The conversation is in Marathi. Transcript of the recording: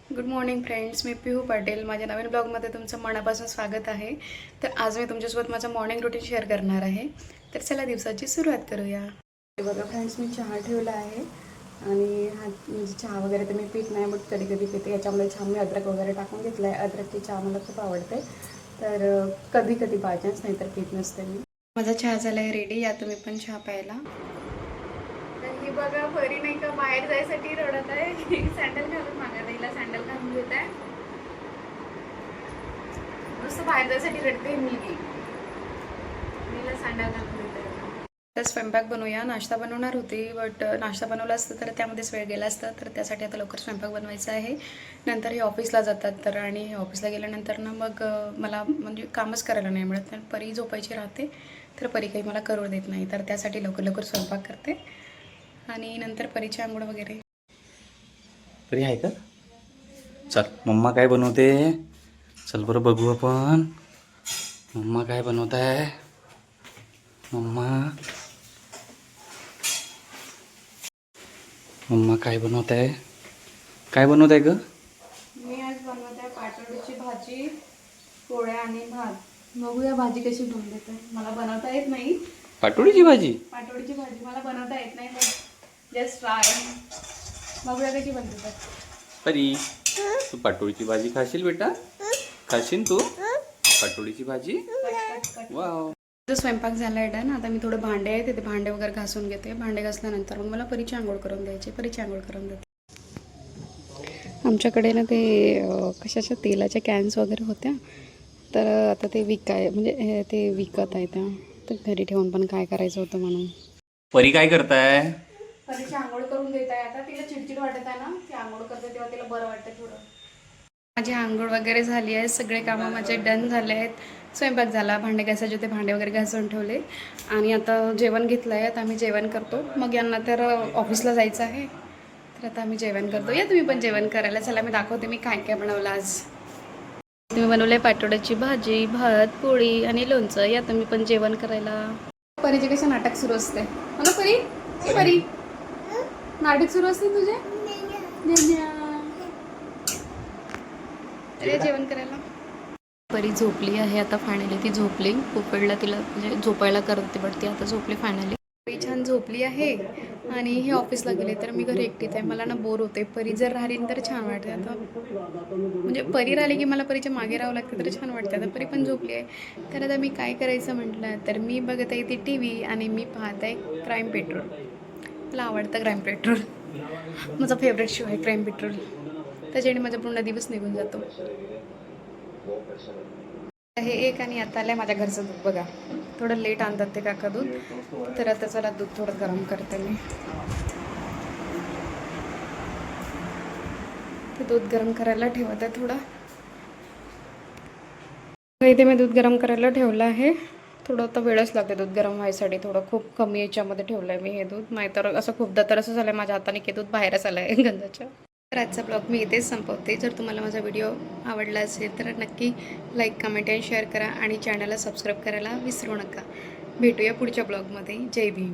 गुड मॉर्निंग फ्रेंड्स, मी पिहू पाटील. माझ्या नवीन ब्लॉगमध्ये तुमचं मनापासून स्वागत आहे. तर आज मी तुमच्यासोबत माझं मॉर्निंग रुटीन शेअर करणार आहे. तर चला दिवसाची सुरुवात करूया. हे बघा फ्रेंड्स, मी चहा ठेवला आहे आणि हा म्हणजे चहा वगैरे तर मी पीत नाही, बट कधी कधी पिते. याच्यामध्ये छान मी अद्रक वगैरे टाकून घेतला आहे. अद्रकची चहा मला खूप आवडते, तर कधी कधी बाय चान्स, नाही तर पीत नसते मी. माझा चहा झाला आहे रेडी. या तुम्ही पण चहा प्यायला. ही बघा परी नाही का बाहेर जायसाठी रडत आहे. सँडल घालून मागत हिला सँडल घालून देत आहे. नुसतं बाहेर जायसाठी रडते मुलगी. मीला सँडल घालून देत आहे. तर स्वयंपाक बनवूया. नाश्ता बनवणार होती, बट नाश्ता बनवला असतं तर त्यामध्येच वेळ गेला असता, तर त्यासाठी आता लवकर स्वयंपाक बनवायचा आहे. नंतर हे ऑफिसला जातात, तर आणि ऑफिसला गेल्यानंतर ना मग मला म्हणजे कामच करायला नाही मिळत. तर परी झोपायची राहते, तर परी काही मला करू देत नाही. तर त्यासाठी लवकर लवकर स्वयंपाक करते आणि नंतर परीची आंघोळ वगैरे. तरी आहे का? चल मम्मा काय बनवते, चल बरं बघू आपण. मम्मा काय बनवत आहे? मम्मा मम्मा काय बनवत आहे? काय बनवत आहे ग? मी आज बनवत आहे पाटोळीची भाजी, पोळ्या आणि भात. बघूया भाजी कशी बनवून देते. मला बनवता येत नाही पाटोळीची भाजी. पाटोळीची भाजी मला बनवता येत नाही, पण जस्ट ट्राय. बघूया कशी बनते. परी, तू पाटोळीची भाजी खाशील बेटा? खाशील तू पाटोळीची भाजी? वाव. जो स्वयंपाक झाला आहे डन. आता मी थोडं भांडे आहे, तिथे भांडे वगैरे घासून घेते. भांडे घासल्यानंतर मग मला परीची आंघोळ करून द्यायची. परीची आंघोळ करून देते. आमच्याकडे ना ते कशाच्या तेलाच्या कॅन्स वगैरे होत्या, तर आता ते म्हणजे ते विकत आहे त्या. तर घरी ठेवून पण काय करायचं होतं म्हणून. परी काय करताय? परीची आंघोळ करून देत आहे. आता तिला चिडचिड वाटत आहे ना, ती आंघोळ करते तेव्हा तिला बरं वाटतं थोडं. माझी आंघोळ वगैरे झाली आहे. सगळे कामं माझे डन झाले आहेत. स्वयंपाक झाला, भांडे घासायचे होते, भांडे वगैरे घासून ठेवले आणि आता जेवण घेतलं आहे. आता आम्ही जेवण करतो. मग यांना तर ऑफिसला जायचं आहे, तर आता आम्ही जेवण करतो. या तुम्ही पण जेवण करायला. चला मी दाखवते मी काय काय बनवलं आज. तुम्ही बनवलंय पाटोळ्याची भाजी, भात, पोळी आणि लोणचं. या तुम्ही पण जेवण करायला. परीचे कसे नाटक सुरू असते मला. परी, परी नाटक सुरू असते तुझे. अरे जेवण करायला. परी झोपली आहे आता. फायनली ती झोपली. खूप वेळला तिला म्हणजे झोपायला करते, बट ती आता झोपली फायनली. परी छान झोपली आहे आणि हे ऑफिसला गेले, तर मी घरी एकटीच आहे. मला ना बोर होते. परी जर राहिली तर छान वाटते. आता म्हणजे परी राहिली की मला परीच्या मागे राहावं लागतं, तर छान वाटतं. आता परी पण झोपली आहे, तर आता मी काय करायचं म्हटलं, तर मी बघत आहे ती टी व्ही आणि मी पाहत आहे क्राईम पेट्रोल. मला आवडतं क्राईम पेट्रोल. माझा फेवरेट शो आहे क्राईम पेट्रोल. त्याच्याने माझा पूर्ण दिवस निघून जातो. हे एक आणि आता आलं माझ्या घरचं दूध. बघा थोडं लेट आणतात ते काका दूध, तर आता चला दूध थोडं गरम करते मी. ते दूध गरम करायला ठेवत आहे थोडं. इथे मी दूध गरम करायला ठेवलं आहे. थोडं आता वेळच लागते दूध गरम व्हायसाठी. थोडं खूप कमी याच्यामध्ये ठेवलं आहे मी हे दूध. नाहीतर असं खूपदा तर असं झालं माझ्या हाताने की दूध बाहेरच आलं आहे गंजाच्या. तर आजचा ब्लॉग मी इथेच संपवते. जर तुम्हाला माझा व्हिडिओ आवडला असेल तर नक्की लाईक, कमेंट आणि शेअर करा आणि चॅनलला सबस्क्राईब करायला विसरू नका. भेटूया पुढच्या ब्लॉगमध्ये. जय भीम.